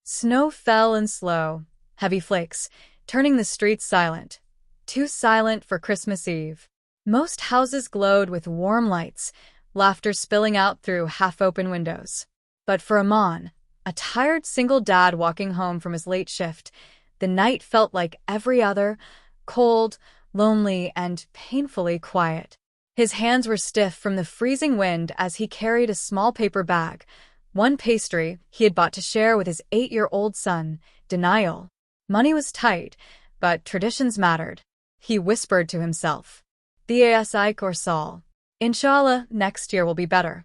Snow fell in slow, heavy flakes, turning the streets silent. Too silent for Christmas Eve. Most houses glowed with warm lights, laughter spilling out through half-open windows. But for Amon, a tired single dad walking home from his late shift, the night felt like every other, cold, lonely, and painfully quiet. His hands were stiff from the freezing wind as he carried a small paper bag, one pastry he had bought to share with his 8-year-old son, Daniel. Money was tight, but traditions mattered. He whispered to himself. B'asik or Saul. Inshallah, next year will be better.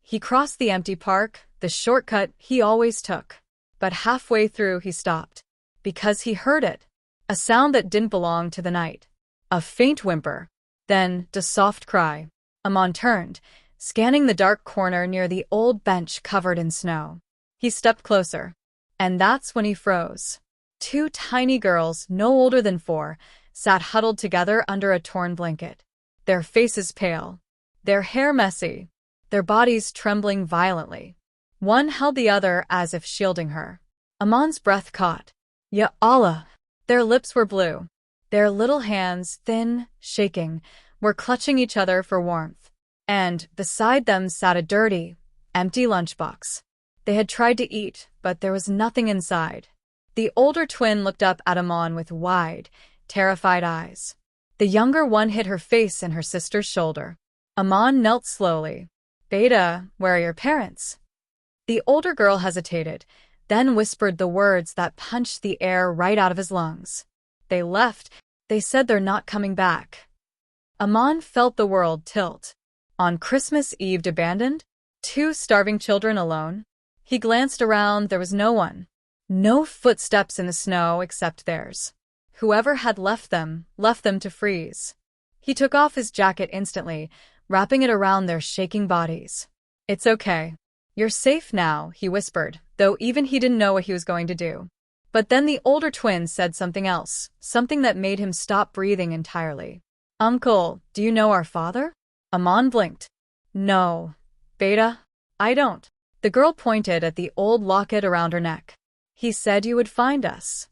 He crossed the empty park, the shortcut he always took. But halfway through he stopped. Because he heard it. A sound that didn't belong to the night. A faint whimper. Then, a soft cry. Amon turned, scanning the dark corner near the old bench covered in snow. He stepped closer. And that's when he froze. 2 tiny girls, no older than 4, sat huddled together under a torn blanket. Their faces pale. Their hair messy. Their bodies trembling violently. One held the other as if shielding her. Amon's breath caught. Ya Allah! Their lips were blue. Their little hands, thin, shaking, were clutching each other for warmth. And beside them sat a dirty, empty lunchbox. They had tried to eat, but there was nothing inside. The older twin looked up at Amon with wide, terrified eyes. The younger one hid her face in her sister's shoulder. Amon knelt slowly. Beta, where are your parents? The older girl hesitated, then whispered the words that punched the air right out of his lungs. They left. They said they're not coming back. Amon felt the world tilt. On Christmas Eve abandoned? 2 starving children alone? He glanced around, there was no one. No footsteps in the snow except theirs. Whoever had left them to freeze. He took off his jacket instantly, wrapping it around their shaking bodies. It's okay. You're safe now, he whispered, though even he didn't know what he was going to do. But then the older twin said something else, something that made him stop breathing entirely. Uncle, do you know our father? Amon blinked. No. Beta, I don't. The girl pointed at the old locket around her neck. He said you would find us.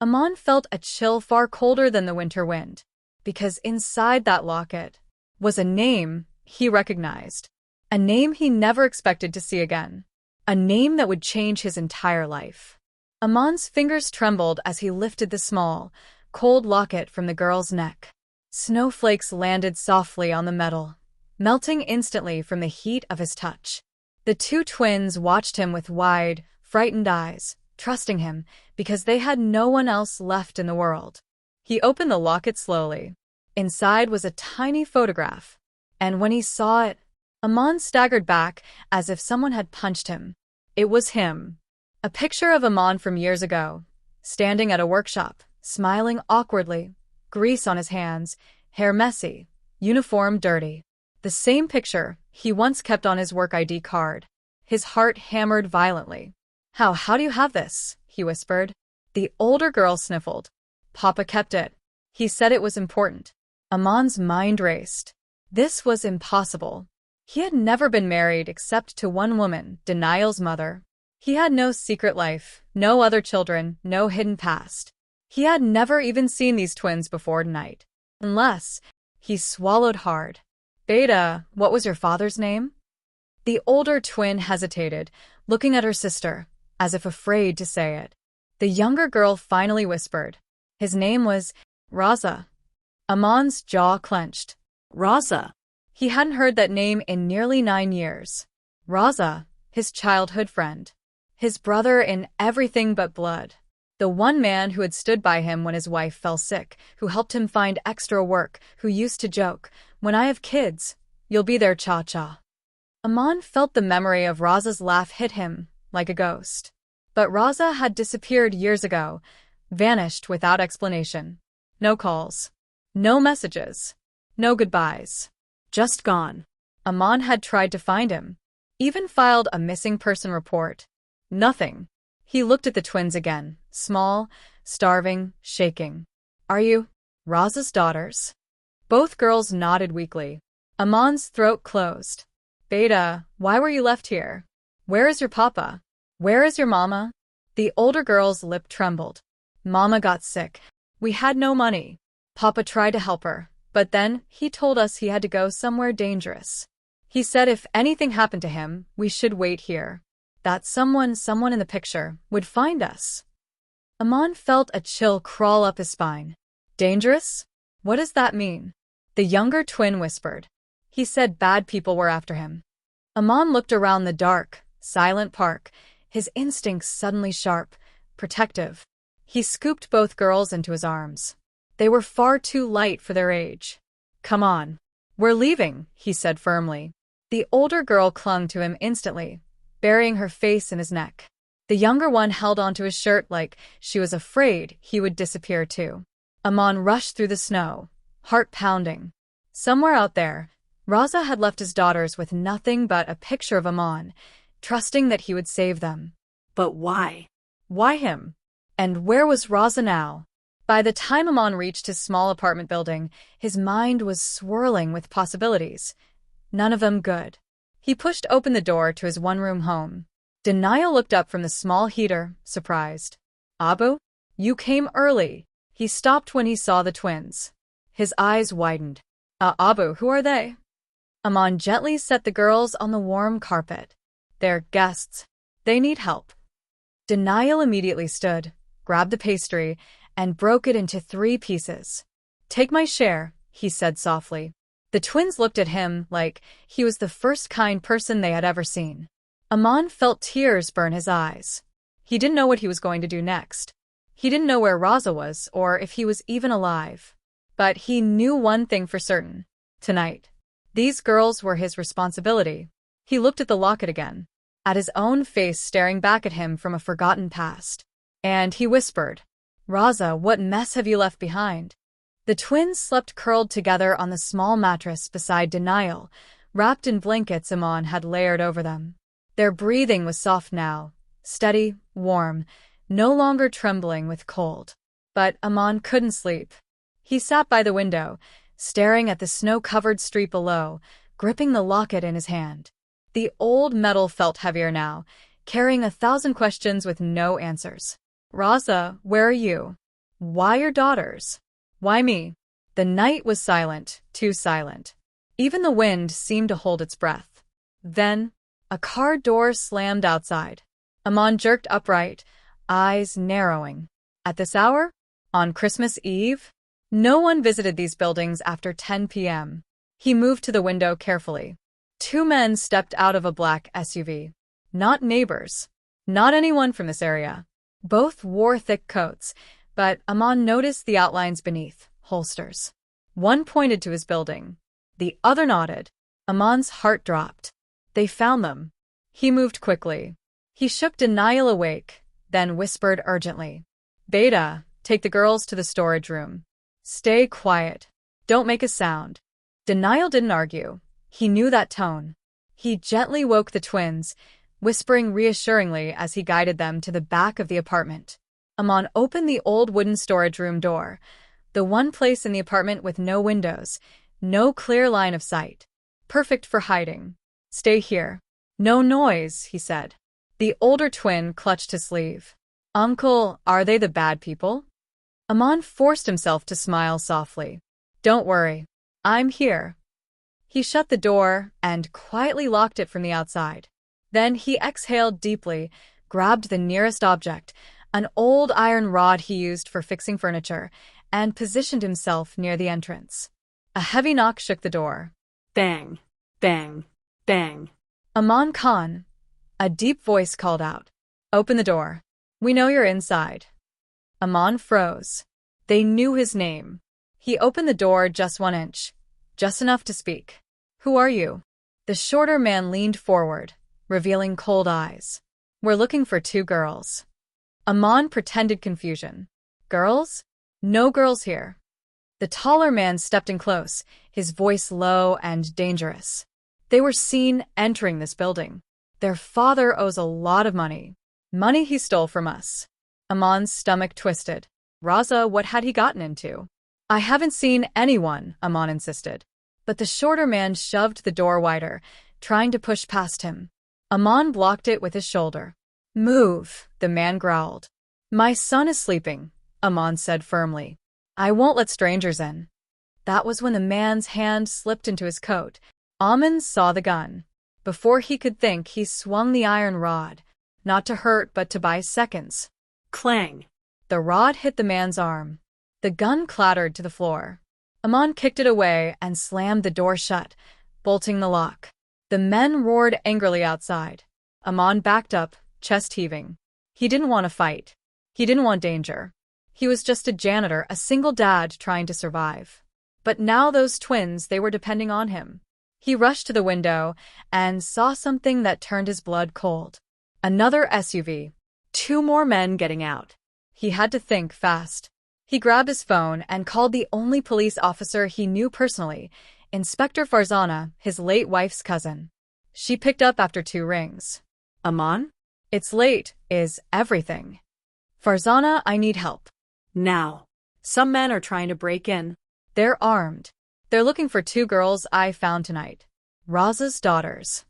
Amon felt a chill far colder than the winter wind, because inside that locket was a name he recognized. A name he never expected to see again. A name that would change his entire life. Amon's fingers trembled as he lifted the small, cold locket from the girl's neck. Snowflakes landed softly on the metal, melting instantly from the heat of his touch. The 2 twins watched him with wide, frightened eyes, trusting him because they had no one else left in the world. He opened the locket slowly. Inside was a tiny photograph, and when he saw it, Amon staggered back as if someone had punched him. It was him. A picture of Amon from years ago, standing at a workshop, smiling awkwardly, grease on his hands, hair messy, uniform dirty. The same picture he once kept on his work ID card. His heart hammered violently. How do you have this? He whispered. The older girl sniffled. Papa kept it. He said it was important. Amon's mind raced. This was impossible. He had never been married except to one woman, Daniel's mother. He had no secret life, no other children, no hidden past. He had never even seen these twins before tonight. Unless, he swallowed hard. Beta, what was your father's name? The older twin hesitated, looking at her sister, as if afraid to say it. The younger girl finally whispered. His name was Raza. Amon's jaw clenched. Raza. He hadn't heard that name in nearly 9 years. Raza, his childhood friend. His brother in everything but blood. The one man who had stood by him when his wife fell sick, who helped him find extra work, who used to joke, "When I have kids, you'll be there, cha-cha." Amon felt the memory of Raza's laugh hit him, like a ghost. But Raza had disappeared years ago, vanished without explanation. No calls. No messages. No goodbyes. Just gone. Amon had tried to find him. Even filed a missing person report. Nothing. He looked at the twins again, small, starving, shaking. Are you Raza's daughters? Both girls nodded weakly. Amon's throat closed. Beta, why were you left here? Where is your papa? Where is your mama? The older girl's lip trembled. Mama got sick. We had no money. Papa tried to help her, but then he told us he had to go somewhere dangerous. He said if anything happened to him, we should wait here. That someone in the picture, would find us. Aman felt a chill crawl up his spine. Dangerous? What does that mean? The younger twin whispered. He said bad people were after him. Aman looked around the dark, silent park, his instincts suddenly sharp, protective. He scooped both girls into his arms. They were far too light for their age. Come on. We're leaving, he said firmly. The older girl clung to him instantly, burying her face in his neck. The younger one held onto his shirt like she was afraid he would disappear too. Aman rushed through the snow, heart pounding. Somewhere out there, Raza had left his daughters with nothing but a picture of Aman, trusting that he would save them. But why? Why him? And where was Raza now? By the time Aman reached his small apartment building, his mind was swirling with possibilities. None of them good. He pushed open the door to his one-room home. Denial looked up from the small heater, surprised. Abu? You came early. He stopped when he saw the twins. His eyes widened. Abu, who are they? Aman gently set the girls on the warm carpet. They're guests. They need help. Denial immediately stood, grabbed the pastry, and broke it into 3 pieces. Take my share, he said softly. The twins looked at him like he was the first kind person they had ever seen. Aman felt tears burn his eyes. He didn't know what he was going to do next. He didn't know where Raza was or if he was even alive. But he knew one thing for certain. Tonight, these girls were his responsibility. He looked at the locket again, at his own face staring back at him from a forgotten past. And he whispered, Raza, what mess have you left behind? The twins slept curled together on the small mattress beside Denial, wrapped in blankets Aman had layered over them. Their breathing was soft now, steady, warm, no longer trembling with cold. But Aman couldn't sleep. He sat by the window, staring at the snow-covered street below, gripping the locket in his hand. The old metal felt heavier now, carrying 1,000 questions with no answers. Raza, where are you? Why your daughters? Why me? The night was silent, too silent. Even the wind seemed to hold its breath. Then, a car door slammed outside. Aman jerked upright, eyes narrowing. At this hour? On Christmas Eve? No one visited these buildings after 10 p.m. He moved to the window carefully. 2 men stepped out of a black SUV. Not neighbors. Not anyone from this area. Both wore thick coats, but Aman noticed the outlines beneath, holsters. One pointed to his building. The other nodded. Aman's heart dropped. They found them. He moved quickly. He shook Denial awake, then whispered urgently. Beta, take the girls to the storage room. Stay quiet. Don't make a sound. Denial didn't argue. He knew that tone. He gently woke the twins, whispering reassuringly as he guided them to the back of the apartment. Aman opened the old wooden storage room door, the one place in the apartment with no windows, no clear line of sight. Perfect for hiding. Stay here. No noise, he said. The older twin clutched his sleeve. Uncle, are they the bad people? Aman forced himself to smile softly. Don't worry. I'm here. He shut the door and quietly locked it from the outside. Then he exhaled deeply, grabbed the nearest object, an old iron rod he used for fixing furniture, and positioned himself near the entrance. A heavy knock shook the door. Bang, bang, bang. Aman Khan, a deep voice called out. Open the door. We know you're inside. Aman froze. They knew his name. He opened the door just 1 inch, just enough to speak. Who are you? The shorter man leaned forward, revealing cold eyes. We're looking for 2 girls. Aman pretended confusion. Girls? No girls here. The taller man stepped in close, his voice low and dangerous. They were seen entering this building. Their father owes a lot of money. Money he stole from us. Aman's stomach twisted. Raza, what had he gotten into? I haven't seen anyone, Aman insisted. But the shorter man shoved the door wider, trying to push past him. Aman blocked it with his shoulder. Move, the man growled. My son is sleeping, Aman said firmly. I won't let strangers in. That was when the man's hand slipped into his coat. Aman saw the gun. Before he could think, he swung the iron rod, not to hurt but to buy seconds. Clang. The rod hit the man's arm. The gun clattered to the floor. Aman kicked it away and slammed the door shut, bolting the lock. The men roared angrily outside. Aman backed up, chest heaving. He didn't want to fight. He didn't want danger. He was just a janitor, a single dad trying to survive. But now those twins, they were depending on him. He rushed to the window and saw something that turned his blood cold. Another SUV. 2 more men getting out. He had to think fast. He grabbed his phone and called the only police officer he knew personally, Inspector Farzana, his late wife's cousin. She picked up after 2 rings. Aman? It's late, is everything. Farzana, I need help. Now. Some men are trying to break in. They're armed. They're looking for 2 girls I found tonight. Raza's daughters.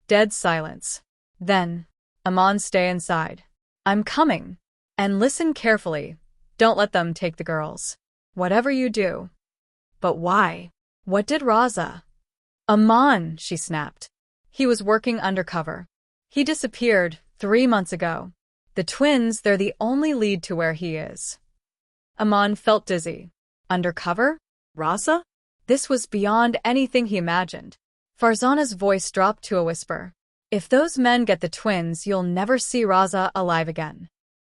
Dead silence. Then, Aman, stay inside. I'm coming. And listen carefully. Don't let them take the girls. Whatever you do. But why? What did Raza? Aman, she snapped. He was working undercover. He disappeared 3 months ago. The twins, they're the only lead to where he is. Aman felt dizzy. Undercover? Raza? This was beyond anything he imagined. Farzana's voice dropped to a whisper. If those men get the twins, you'll never see Raza alive again.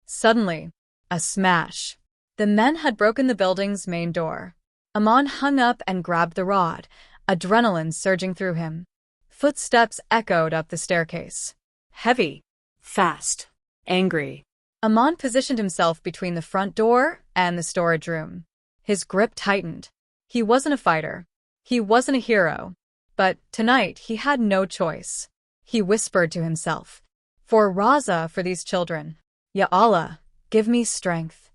Suddenly, a smash. The men had broken the building's main door. Aman hung up and grabbed the rod, adrenaline surging through him. Footsteps echoed up the staircase. Heavy. Fast. Angry. Aman positioned himself between the front door and the storage room. His grip tightened. He wasn't a fighter. He wasn't a hero. But tonight he had no choice. He whispered to himself. For Raza, for these children. Ya Allah, give me strength.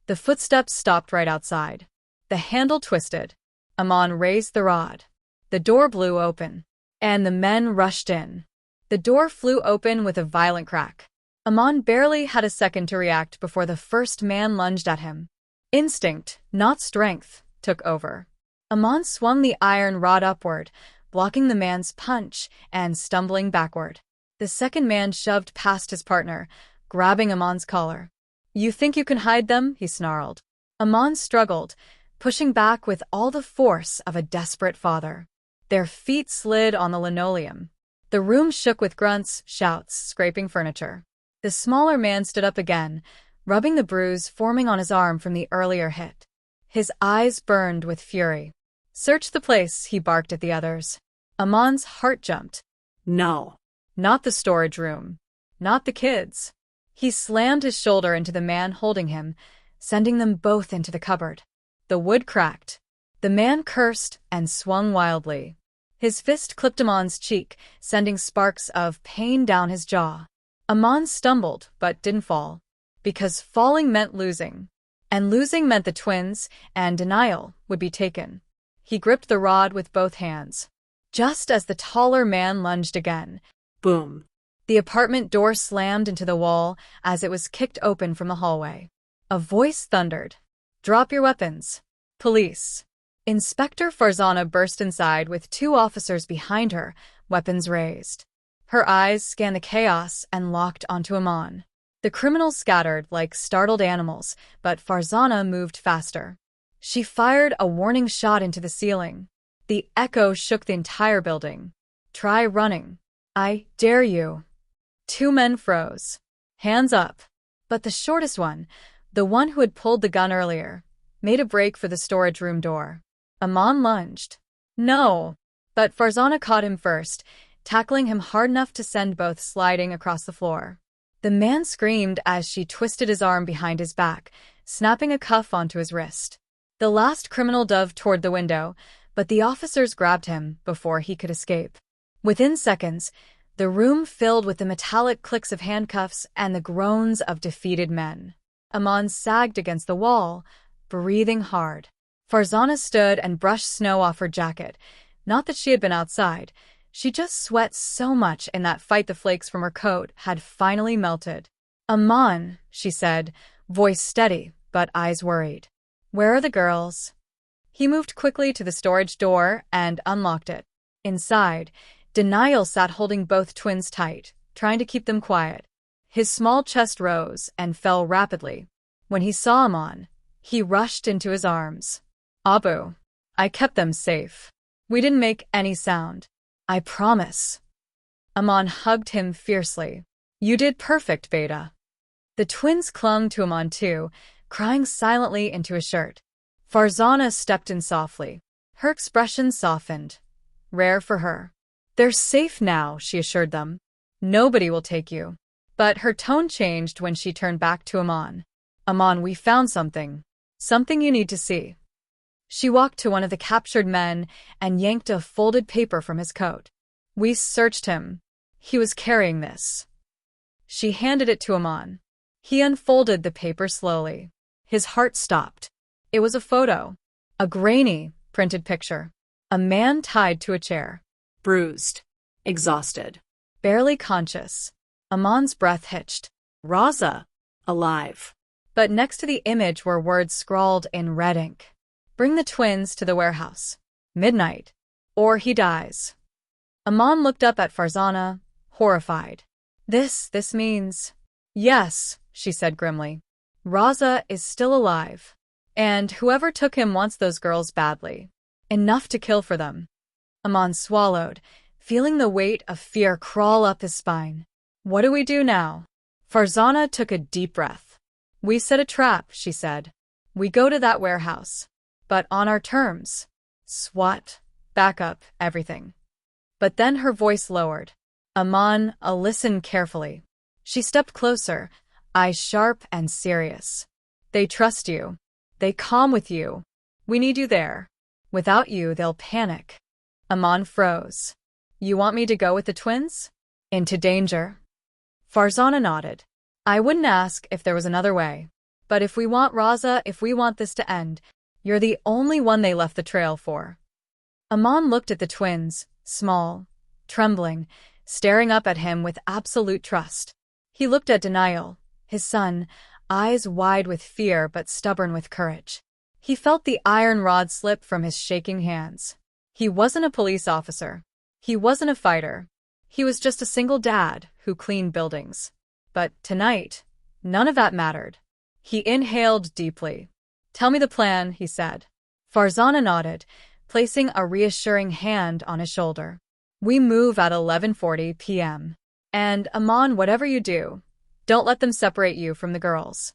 The footsteps stopped right outside. The handle twisted. Aman raised the rod. The door blew open. And the men rushed in. The door flew open with a violent crack. Aman barely had a second to react before the first man lunged at him. Instinct, not strength, took over. Aman swung the iron rod upward, blocking the man's punch and stumbling backward. The second man shoved past his partner, grabbing Aman's collar. You think you can hide them? He snarled. Aman struggled, pushing back with all the force of a desperate father. Their feet slid on the linoleum. The room shook with grunts, shouts, scraping furniture. The smaller man stood up again, rubbing the bruise forming on his arm from the earlier hit. His eyes burned with fury. Search the place, he barked at the others. Aman's heart jumped. No. Not the storage room. Not the kids. He slammed his shoulder into the man holding him, sending them both into the cupboard. The wood cracked. The man cursed and swung wildly. His fist clipped Aman's cheek, sending sparks of pain down his jaw. Aman stumbled, but didn't fall. Because falling meant losing. And losing meant the twins, and denial, would be taken. He gripped the rod with both hands. Just as the taller man lunged again. Boom. The apartment door slammed into the wall as it was kicked open from the hallway. A voice thundered. Drop your weapons. Police. Inspector Farzana burst inside with 2 officers behind her, weapons raised. Her eyes scanned the chaos and locked onto Aman. The criminals scattered like startled animals, but Farzana moved faster. She fired a warning shot into the ceiling. The echo shook the entire building. Try running. I dare you. 2 men froze. Hands up. But the shortest one, the one who had pulled the gun earlier, made a break for the storage room door. Aman lunged. No. But Farzana caught him first, tackling him hard enough to send both sliding across the floor. The man screamed as she twisted his arm behind his back, snapping a cuff onto his wrist. The last criminal dove toward the window, but the officers grabbed him before he could escape. Within seconds, the room filled with the metallic clicks of handcuffs and the groans of defeated men. Aman sagged against the wall, breathing hard. Farzana stood and brushed snow off her jacket. Not that she had been outside. She just sweat so much in that fight the flakes from her coat had finally melted. "Aman," she said, voice steady, but eyes worried. "Where are the girls?" He moved quickly to the storage door and unlocked it. Inside, Denial sat holding both twins tight, trying to keep them quiet. His small chest rose and fell rapidly. When he saw Aman, he rushed into his arms. "Abu, I kept them safe. We didn't make any sound. I promise." Aman hugged him fiercely. "You did perfect, Beta." The twins clung to Aman too, crying silently into his shirt. Farzana stepped in softly. Her expression softened. Rare for her. "They're safe now," she assured them. "Nobody will take you." But her tone changed when she turned back to Aman. "Aman, we found something. Something you need to see." She walked to one of the captured men and yanked a folded paper from his coat. "We searched him. He was carrying this." She handed it to Aman. He unfolded the paper slowly. His heart stopped. It was a photo. A grainy, printed picture. A man tied to a chair. Bruised. Exhausted. Barely conscious. Aman's breath hitched. Raza. Alive. But next to the image were words scrawled in red ink. "Bring the twins to the warehouse. Midnight. Or he dies." Aman looked up at Farzana, horrified. This means..." "Yes," she said grimly. "Raza is still alive. And whoever took him wants those girls badly. Enough to kill for them." Aman swallowed, feeling the weight of fear crawl up his spine. "What do we do now?" Farzana took a deep breath. "We set a trap," she said. "We go to that warehouse. But on our terms. SWAT, backup, everything." But then her voice lowered. "Aman, listen carefully." She stepped closer, eyes sharp and serious. "They trust you. They come with you. We need you there. Without you, they'll panic." Aman froze. "You want me to go with the twins? Into danger?" Farzana nodded. "I wouldn't ask if there was another way. But if we want Raza, if we want this to end, you're the only one they left the trail for." Aman looked at the twins, small, trembling, staring up at him with absolute trust. He looked at Denial, his son, eyes wide with fear but stubborn with courage. He felt the iron rod slip from his shaking hands. He wasn't a police officer. He wasn't a fighter. He was just a single dad who cleaned buildings. But tonight, none of that mattered. He inhaled deeply. "Tell me the plan," he said. Farzana nodded, placing a reassuring hand on his shoulder. "We move at 11:40 p.m. And, Aman, whatever you do, don't let them separate you from the girls."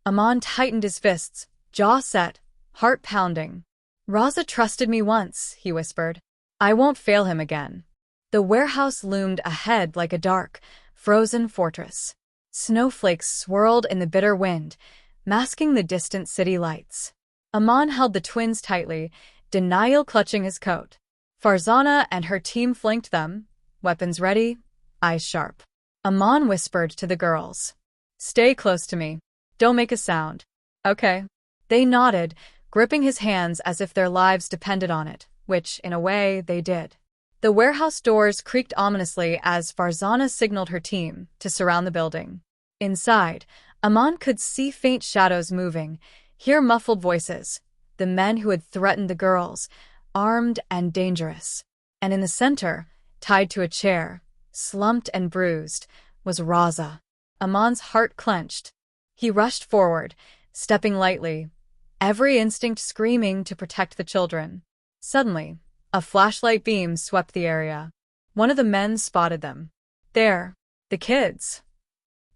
Aman tightened his fists, jaw set, heart pounding. "Raza trusted me once," he whispered. "I won't fail him again." The warehouse loomed ahead like a dark, frozen fortress. Snowflakes swirled in the bitter wind, masking the distant city lights. Aman held the twins tightly, Denial clutching his coat. Farzana and her team flanked them, weapons ready, eyes sharp. Aman whispered to the girls. "Stay close to me. Don't make a sound." "Okay." They nodded, gripping his hands as if their lives depended on it, which, in a way, they did. The warehouse doors creaked ominously as Farzana signaled her team to surround the building. Inside, Aman could see faint shadows moving, hear muffled voices, the men who had threatened the girls, armed and dangerous. And in the center, tied to a chair, slumped and bruised, was Raza. Aman's heart clenched. He rushed forward, stepping lightly, every instinct screaming to protect the children. Suddenly, a flashlight beam swept the area. One of the men spotted them. "There, the kids."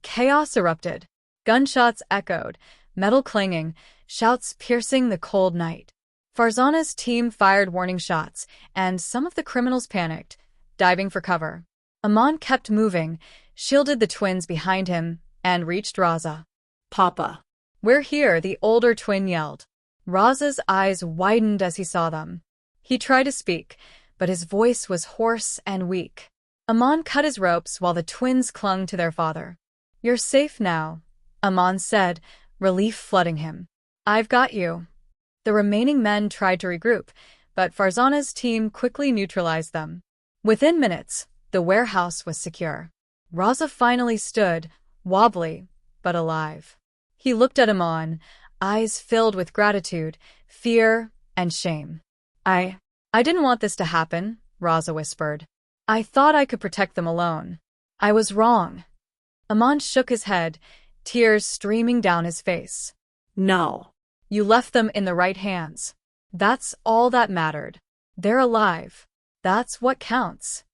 Chaos erupted. Gunshots echoed, metal clanging, shouts piercing the cold night. Farzana's team fired warning shots, and some of the criminals panicked, diving for cover. Aman kept moving, shielded the twins behind him, and reached Raza. "Papa." "We're here," the older twin yelled. Raza's eyes widened as he saw them. He tried to speak, but his voice was hoarse and weak. Aman cut his ropes while the twins clung to their father. "You're safe now," Aman said, relief flooding him. "I've got you." The remaining men tried to regroup, but Farzana's team quickly neutralized them. Within minutes, the warehouse was secure. Raza finally stood, wobbly, but alive. He looked at Aman, eyes filled with gratitude, fear, and shame. I didn't want this to happen, Raza whispered. I thought I could protect them alone. I was wrong. Aman shook his head, tears streaming down his face. No. You left them in the right hands. That's all that mattered. They're alive. That's what counts.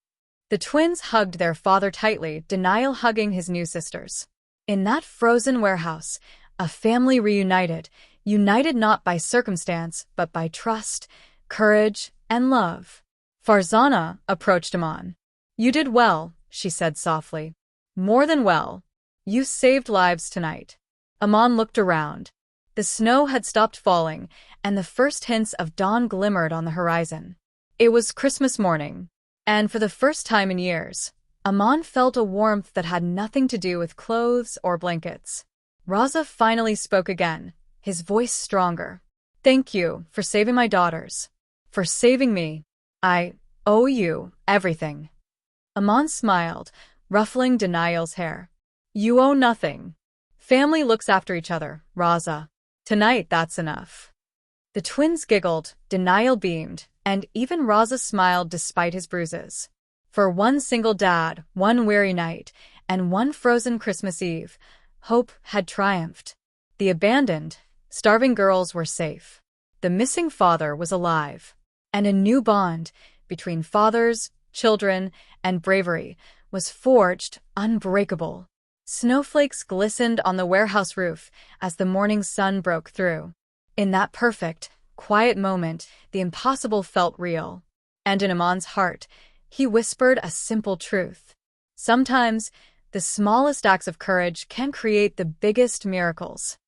The twins hugged their father tightly, Denial hugging his new sisters. In that frozen warehouse, a family reunited, united not by circumstance, but by trust, courage, and love. Farzana approached Aman. You did well, she said softly. More than well. You saved lives tonight. Aman looked around. The snow had stopped falling, and the first hints of dawn glimmered on the horizon. It was Christmas morning, and for the first time in years, Aman felt a warmth that had nothing to do with clothes or blankets. Raza finally spoke again, his voice stronger. Thank you for saving my daughters. For saving me. I owe you everything. Aman smiled, ruffling Denial's hair. You owe nothing. Family looks after each other, Raza. Tonight that's enough. The twins giggled, Denial beamed, and even Raza smiled despite his bruises. For one single dad, one weary night, and one frozen Christmas Eve, hope had triumphed. The abandoned, starving girls were safe. The missing father was alive. And a new bond between fathers, children, and bravery was forged, unbreakable. Snowflakes glistened on the warehouse roof as the morning sun broke through. In that perfect, quiet moment, the impossible felt real. And in Aman's heart, he whispered a simple truth. Sometimes, the smallest acts of courage can create the biggest miracles.